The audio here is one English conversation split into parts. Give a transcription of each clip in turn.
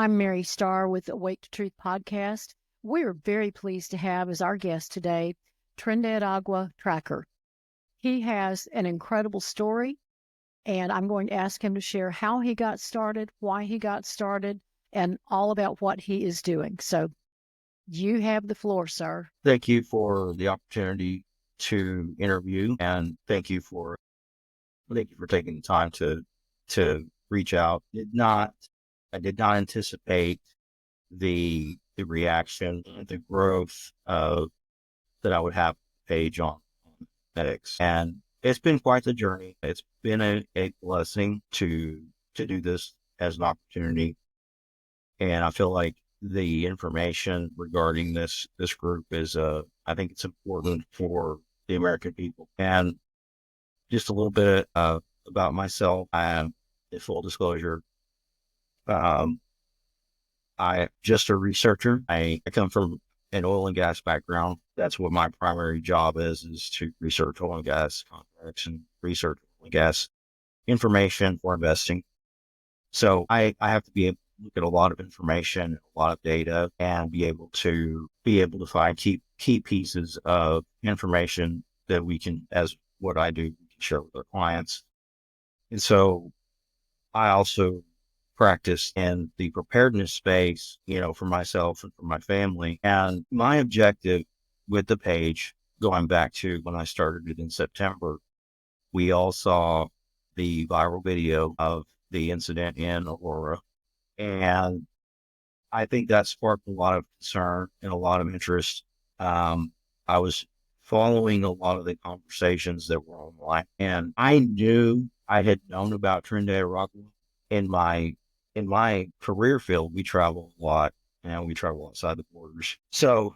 I'm Mary Starr with the Awake to Truth podcast. We're very pleased to have as our guest today Tren de Aragua Tracker. He has an incredible story, and I'm going to ask him to share how he got started, why he got started, and all about what he is doing. So you have the floor, sir. Thank you for the opportunity to interview, and thank you for taking the time to reach out. I did not anticipate the reaction, the growth that I would have page on medics, and it's been quite the journey. It's been a blessing to do this as an opportunity, and I feel like the information regarding this group is I think it's important for the American people. And just a little bit about myself. I am, in full disclosure, um, I just a researcher. I come from an oil and gas background. That's what my primary job is to research oil and gas contracts and research oil and gas information for investing. So I have to be able to look at a lot of information, a lot of data, and be able to find key pieces of information that we can, as what I do, we can share with our clients. And so I also practice in the preparedness space, for myself and for my family. And my objective with the page, going back to when I started it in September, we all saw the viral video of the incident in Aurora. And I think that sparked a lot of concern and a lot of interest. I was following a lot of the conversations that were online, and I had known about Tren de Aragua in my career field. We travel a lot, and we travel outside the borders. So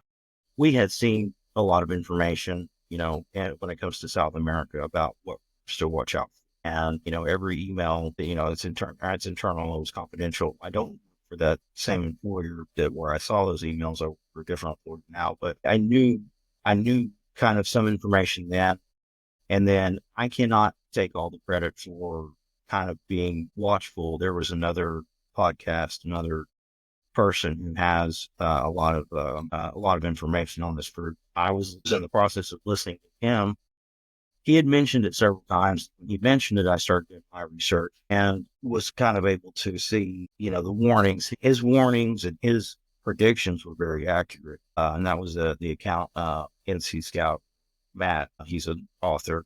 we had seen a lot of information, and when it comes to South America about what to watch out for. And, every email, it's internal, it was confidential. I don't work for that same employer where I saw those emails. I work for a different employer now, but I knew kind of some information then. And then I cannot take all the credit for kind of being watchful. There was another podcast, another person who has a lot of information on this group. I was in the process of listening to him. He had mentioned it several times. When he mentioned it, I started doing my research and was kind of able to see, the warnings. His warnings and his predictions were very accurate. And that was the account, NC Scout Matt. He's an author.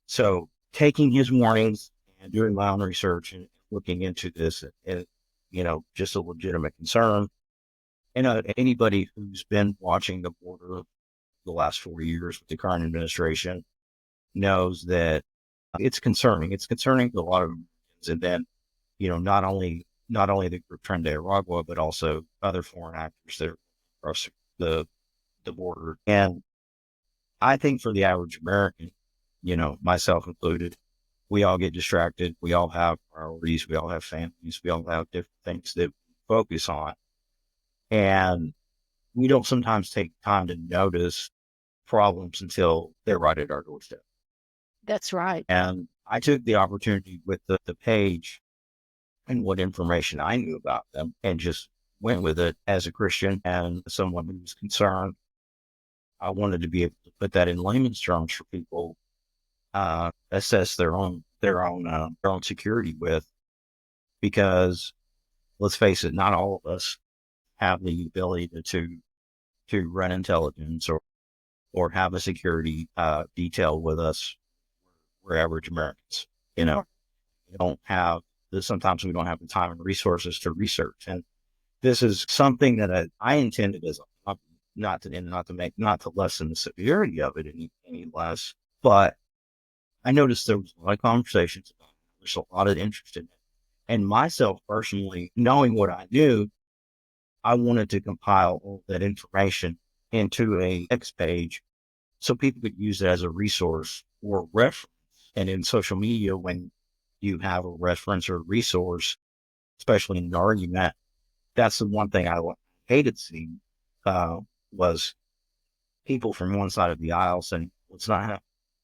So taking his warnings and doing my own research and looking into this, and just a legitimate concern. And anybody who's been watching the border the last 4 years with the current administration knows that it's concerning. It's concerning to a lot of Americans. And then, not only the group Tren de Aragua, but also other foreign actors that are across the border. And I think for the average American, myself included, we all get distracted. We all have priorities. We all have families. We all have different things that we focus on. And we don't sometimes take time to notice problems until they're right at our doorstep. That's right. And I took the opportunity with the page and what information I knew about them and just went with it as a Christian and someone who was concerned. I wanted to be able to put that in layman's terms for people, assess their own security with, because let's face it, not all of us have the ability to run intelligence or have a security detail with us. We're average Americans, we don't have sometimes we don't have the time and resources to research. And this is something that I intended as not to lessen the severity of it any less, but I noticed there was a lot of conversations about it. There's a lot of interest in it. And myself personally, knowing what I knew, I wanted to compile all that information into a text page so people could use it as a resource or reference. And in social media, when you have a reference or a resource, especially in an argument, that's the one thing I hated seeing was people from one side of the aisle saying, well, it's not happening.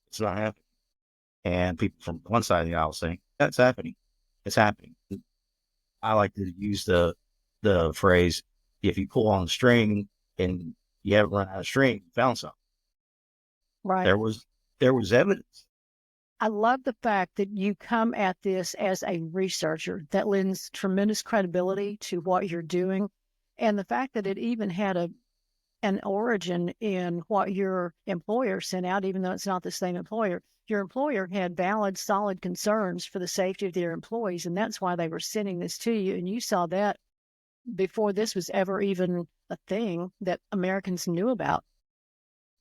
It's not happening. And people from one side of the aisle saying, that's happening. It's happening. I like to use the phrase, if you pull on the string and you haven't run out of string, you found something. Right. There was evidence. I love the fact that you come at this as a researcher. That lends tremendous credibility to what you're doing. And the fact that it even had an origin in what your employer sent out, even though it's not the same employer. Your employer had valid, solid concerns for the safety of their employees, and that's why they were sending this to you. And you saw that before this was ever even a thing that Americans knew about.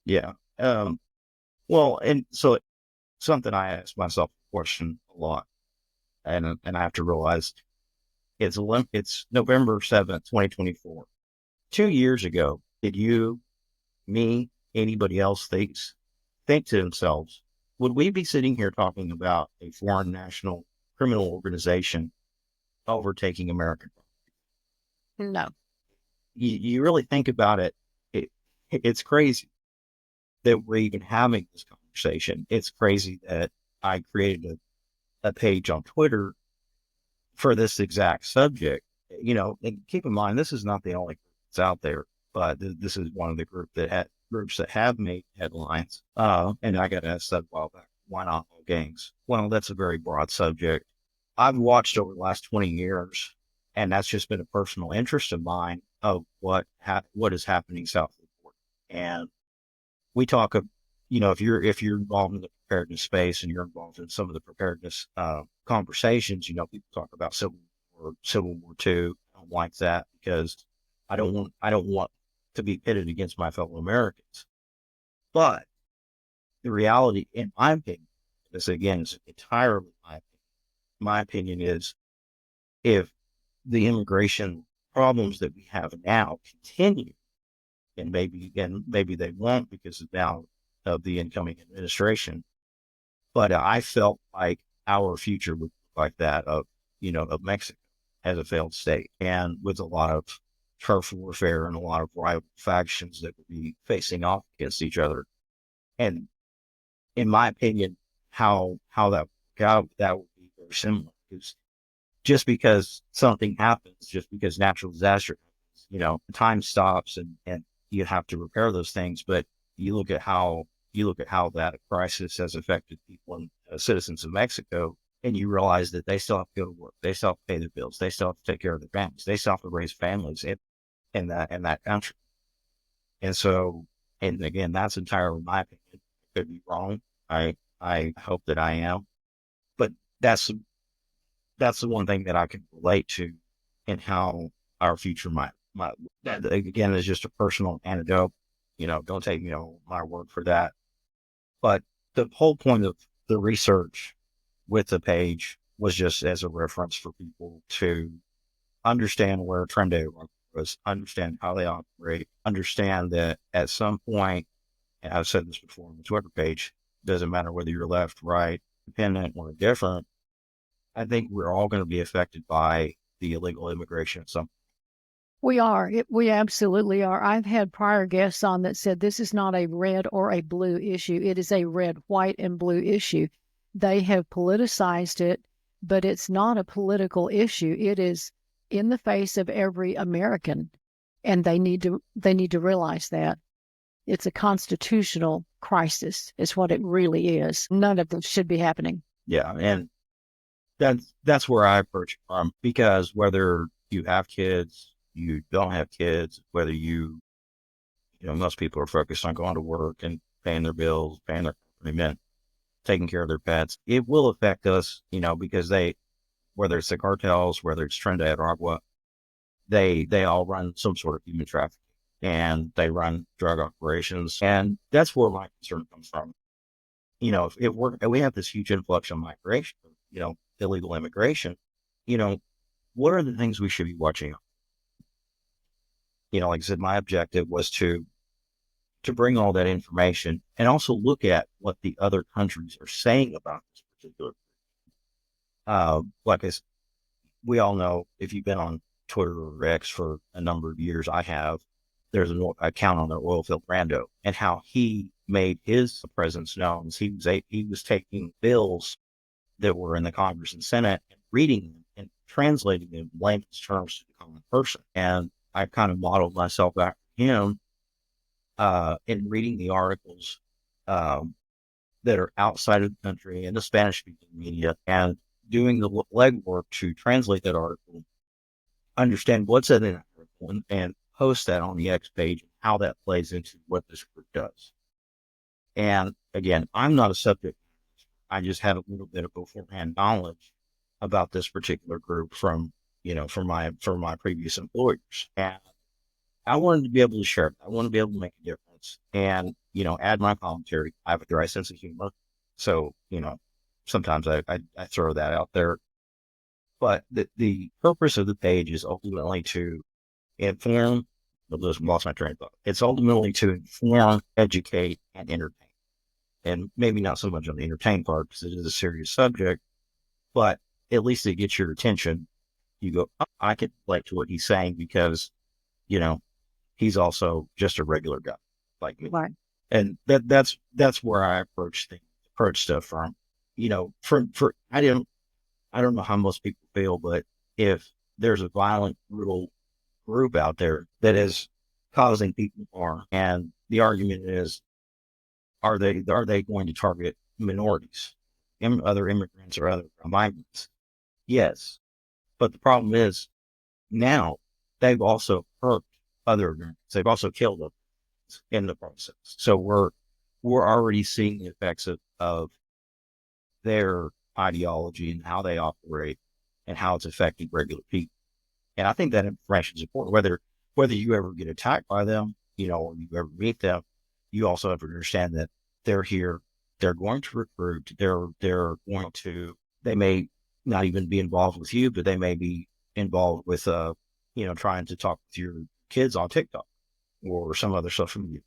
Yeah. Well, and so something I ask myself a question a lot, and I have to realize it's November 7th, 2024. 2 years ago, did you, me, anybody else think to themselves, would we be sitting here talking about a foreign national criminal organization overtaking American? No. You really think about it, it's crazy that we're even having this conversation. It's crazy that I created a page on Twitter for this exact subject. And keep in mind, this is not the only group that's out there, but this is one of the groups that have made headlines. And I got asked that a while back, why not all gangs? Well, that's a very broad subject. I've watched over the last 20 years, and that's just been a personal interest of mine of what is happening south of the border. And we talk of, if you're involved in the preparedness space and you're involved in some of the preparedness conversations, people talk about Civil War II. I don't like that because I don't want to be pitted against my fellow Americans. But the reality, in my opinion, this again is entirely my opinion. My opinion is, if the immigration problems that we have now continue, and maybe they won't because of now of the incoming administration, but I felt like our future would look like that of Mexico as a failed state, and with a lot of turf warfare and a lot of rival factions that would be facing off against each other. And in my opinion, how that would work out, that would be very similar. Because just because something happens, just because natural disaster happens, time stops and you have to repair those things. But you look at how that crisis has affected people and citizens of Mexico, and you realize that they still have to go to work, they still have to pay their bills, they still have to take care of their families, they still have to raise families in that country. And so, and again, that's entirely my opinion. I could be wrong. I hope that I am, but that's that's the one thing that I can relate to, and how our future might. That again is just a personal anecdote. Don't take my word for that. But the whole point of the research with the page was just as a reference for people to understand where Tren de Aragua was, understand how they operate, understand that at some point, and I've said this before on the Twitter page, doesn't matter whether you're left, right, independent, or different. I think we're all going to be affected by the illegal immigration at some. We are. We absolutely are. I've had prior guests on that said this is not a red or a blue issue. It is a red, white, and blue issue. They have politicized it, but it's not a political issue. It is in the face of every American, and they need to realize that. It's a constitutional crisis, is what it really is. None of this should be happening. Yeah, and that's where I approach it from, because whether you have kids, you don't have kids, whether most people are focused on going to work and paying their bills, paying their rent, taking care of their pets. It will affect us, because whether it's the cartels, whether it's Tren de Aragua, they all run some sort of human trafficking, and they run drug operations. And that's where my concern comes from. If we have this huge influx of migration, illegal immigration, what are the things we should be watching? Like I said, my objective was to bring all that information and also look at what the other countries are saying about this particular. Like we all know, if you've been on Twitter or X for a number of years, I have. There's an account on there, Oilfield Brando, and how he made his presence known. He was taking bills that were in the Congress and Senate and reading them and translating in layman's terms to the common person. And I kind of modeled myself after him in reading the articles um, that are outside of the country and the Spanish-speaking media, and doing the legwork to translate that article, understand what's in that article, and post that on the X page, and how that plays into what this group does. And again, I'm not a subject. I just had a little bit of beforehand knowledge about this particular group from, from my previous employers. And I wanted to be able to share it. I want to be able to make a difference and, add my commentary. I have a dry sense of humor. So, sometimes I throw that out there. But the purpose of the page is ultimately to inform. Lost my train of thought. It's ultimately to inform, educate, and entertain. And maybe not so much on the entertain part because it is a serious subject, but at least it gets your attention. You go, oh, I can relate to what he's saying because, he's also just a regular guy like me. Right. And that's where I approach stuff from. I don't know how most people feel, but if there's a violent, brutal group out there that is causing people harm, and the argument is, are they going to target minorities, other immigrants or other migrants? Yes. But the problem is now they've also hurt other Americans. They've also killed them in the process. So we're already seeing the effects of their ideology and how they operate and how it's affecting regular people. And I think that information is important, whether you ever get attacked by them, or you ever meet them, you also have to understand that they're here. They're going to recruit. They may not even be involved with you, but they may be involved with, trying to talk with your kids on TikTok or some other social media.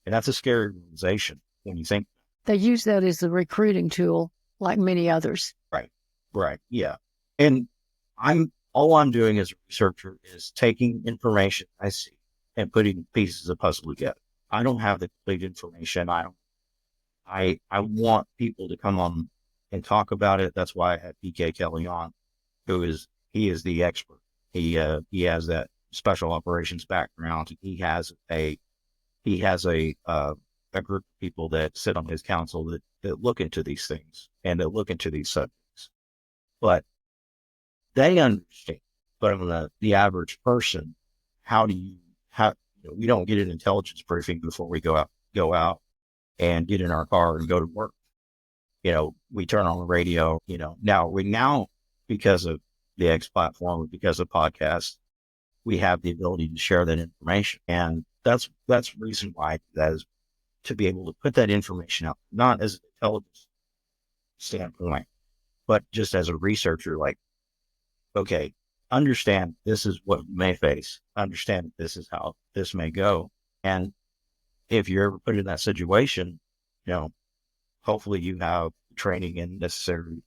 And that's a scary realization when you think. They use that as a recruiting tool, like many others. Right. Yeah. And all I'm doing as a researcher is taking information I see and putting pieces of puzzle together. I don't have the complete information. I want people to come on and talk about it. That's why I had PK Kelly on, he is the expert. He has that special operations background. He has a group of people that sit on his council that look into these things and that look into these subjects. But they understand. But on the average person, we don't get an intelligence briefing before we go out and get in our car and go to work. We turn on the radio, now because of the X platform, because of podcasts, we have the ability to share that information. And that's the reason why that is, to be able to put that information out, not as an intelligence standpoint, but just as a researcher, like, okay, understand this is what you may face, understand this is how this may go. And if you're ever put in that situation, hopefully you have training and necessary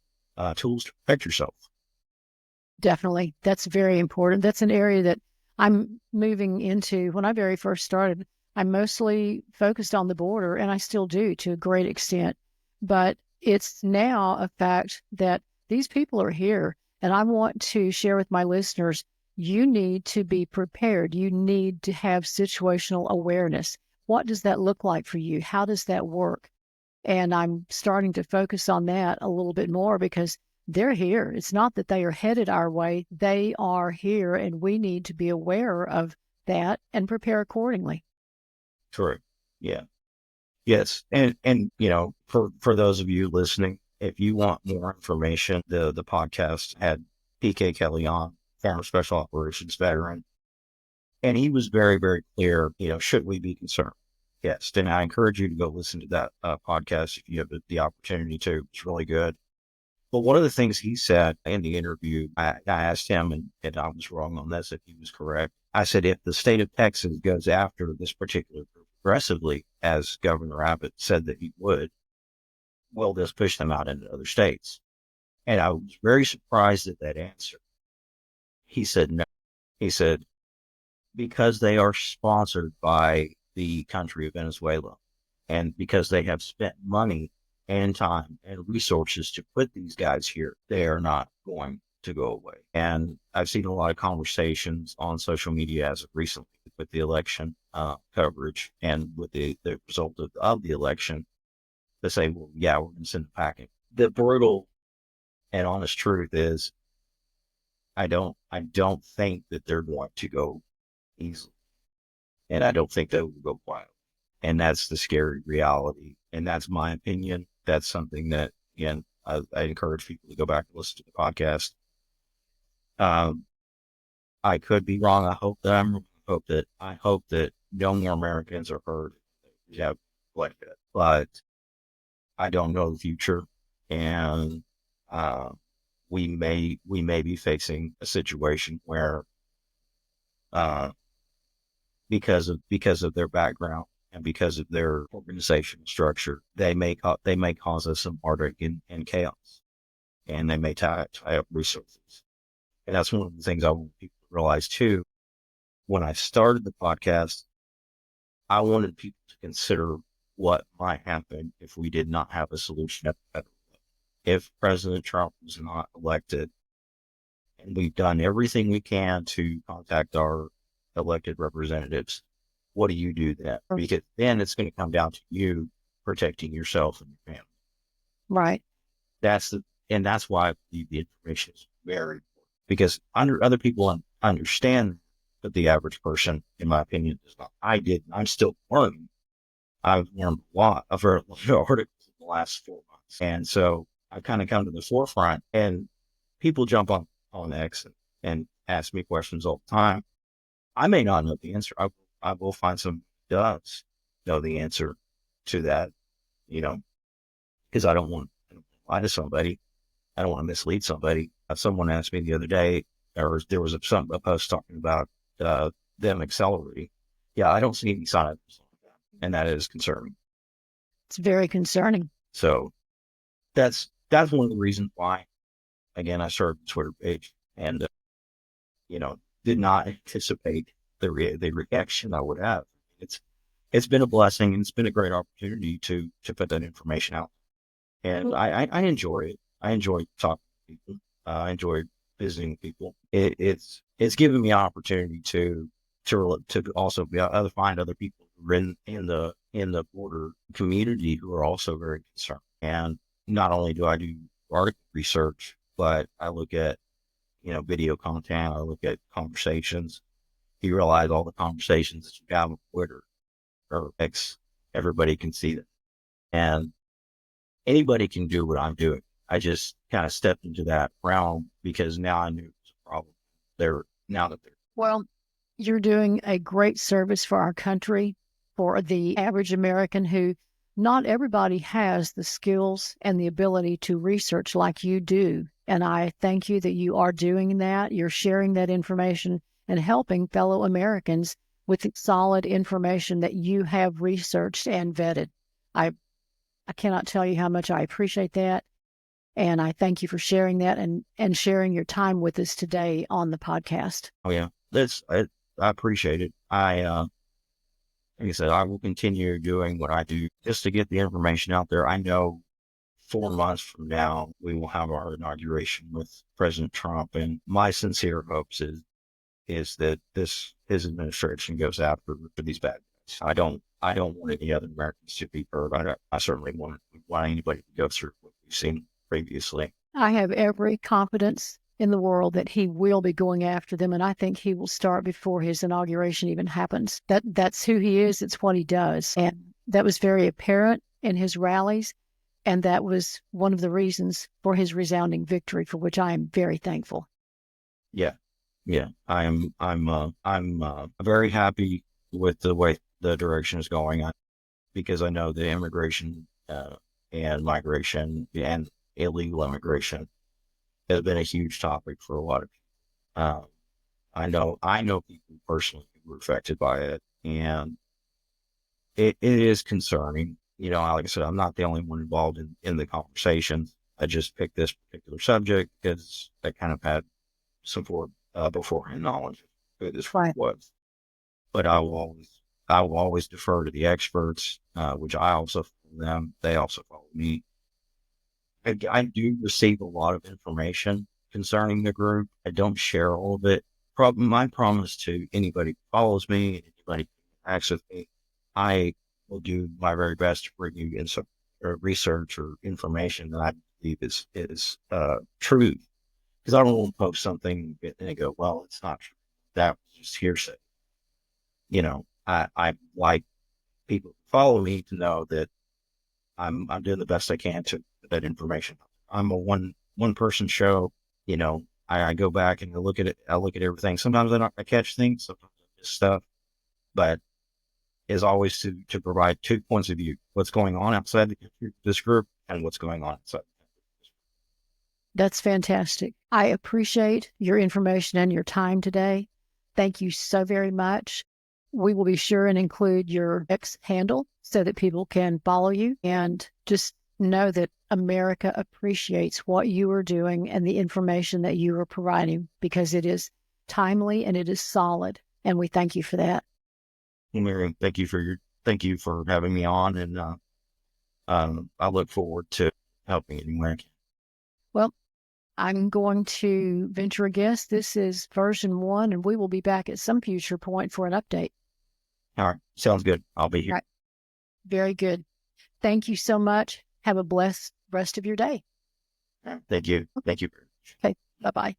tools to protect yourself. Definitely. That's very important. That's an area that I'm moving into. When I very first started, I mostly focused on the border, and I still do to a great extent. But it's now a fact that these people are here, and I want to share with my listeners, you need to be prepared. You need to have situational awareness. What does that look like for you? How does that work? And I'm starting to focus on that a little bit more because they're here. It's not that they are headed our way. They are here, and we need to be aware of that and prepare accordingly. Correct. Yeah. Yes. And for those of you listening, if you want more information, the podcast had PK Kelly on, former special operations veteran. And he was very, very clear, should we be concerned? Yes. And I encourage you to go listen to that podcast if you have the opportunity to. It's really good. But one of the things he said in the interview, I asked him, and I was wrong on this if he was correct. I said, if the state of Texas goes after this particular group aggressively, as Governor Abbott said that he would, will this push them out into other states? And I was very surprised at that answer. He said no. He said, because they are sponsored by the country of Venezuela, and because they have spent money and time and resources to put these guys here, they are not going to go away. And I've seen a lot of conversations on social media as of recently with the election coverage and with the result of the election to say, well, yeah, we're going to send it packing. The brutal and honest truth is, I don't think that they're going to go easily, and I don't think they will go quietly. And that's the scary reality. And that's my opinion. That's something that, again, I encourage people to go back and listen to the podcast. I could be wrong. I hope that no more Americans are hurt. Yeah, like that. But I don't know the future, and we may be facing a situation where, because of their background and because of their organizational structure, they may cause us some heartache and chaos, and they may tie up resources. And that's one of the things I want people to realize too. When I started the podcast, I wanted people to consider what might happen if we did not have a solution at the federal level. If President Trump was not elected, and we've done everything we can to contact our elected representatives, what do you do then? Because then it's going to come down to you protecting yourself and your family. Right. That's why the information is very important, because other people understand, but the average person, in my opinion, does not. I'm still learning. I've learned a lot of articles in the last 4 months. And so I kind of come to the forefront, and people jump on X and ask me questions all the time. I may not know the answer. I will find someone who does know the answer to that, because I don't want to lie to somebody. I don't want to mislead somebody. Someone asked me the other day, or there was a post talking about them accelerating. Yeah, I don't see any signs, and that is concerning. It's very concerning. So that's one of the reasons why, again, I started the Twitter page, and did not anticipate the reaction I would have. It's been a blessing, and it's been a great opportunity to put that information out. And I enjoy it. I enjoy talking to people. I enjoy visiting people. It's given me an opportunity to also find other people who are in the border community who are also very concerned. And not only do I do article research, but I look at video content. I look at conversations. You realize all the conversations that you have on Twitter or X, everybody can see them, and anybody can do what I'm doing. I just kind of stepped into that realm because now I knew it was a problem. Well, you're doing a great service for our country, for the average American who not everybody has the skills and the ability to research like you do. And I thank you that you are doing that. You're sharing that information and helping fellow Americans with solid information that you have researched and vetted. I cannot tell you how much I appreciate that. And I thank you for sharing that and sharing your time with us today on the podcast. Oh yeah, I appreciate it. Like I said, I will continue doing what I do just to get the information out there. I know 4 months from now, we will have our inauguration with President Trump, and my sincere hopes is that his administration goes after these bad guys. I don't want any other Americans to be hurt. I certainly want anybody to go through what we've seen previously. I have every confidence in the world that he will be going after them, and I think he will start before his inauguration even happens. That's who he is. It's what he does, and that was very apparent in his rallies, and that was one of the reasons for his resounding victory, for which I am very thankful. Yeah. I'm very happy with the way the direction is going on, because I know the immigration and migration and illegal immigration has been a huge topic for a lot of people. I know people personally who were affected by it, and it is concerning. Like I said, I'm not the only one involved in the conversation. I just picked this particular subject because I kind of had some beforehand knowledge of who this was. But I will always defer to the experts, which I also follow them. They also follow me. I do receive a lot of information, concerning the group. I don't share all of it. My promise to anybody who follows me, anybody who acts with me, I will do my very best to bring you in some research or information that I believe is true. Because I don't want to post something and they go, well, it's not true. That was just hearsay. I like people who follow me to know that I'm doing the best I can to get that information. I'm a one person show. I go back and I look at it. I look at everything. Sometimes I catch things, sometimes I miss stuff, but is always to provide 2 points of view: what's going on outside this group and what's going on outside. That's fantastic. I appreciate your information and your time today. Thank you so very much. We will be sure and include your X handle so that people can follow you, and just know that America appreciates what you are doing and the information that you are providing, because it is timely and it is solid. And we thank you for that. Well, Miriam, thank you for having me on, and I look forward to helping anywhere I can. Well, I'm going to venture a guess. This is version 1, and we will be back at some future point for an update. All right, sounds good. I'll be here. All right. Very good. Thank you so much. Have a blessed rest of your day. Thank you. Thank you very much. Okay. Bye-bye.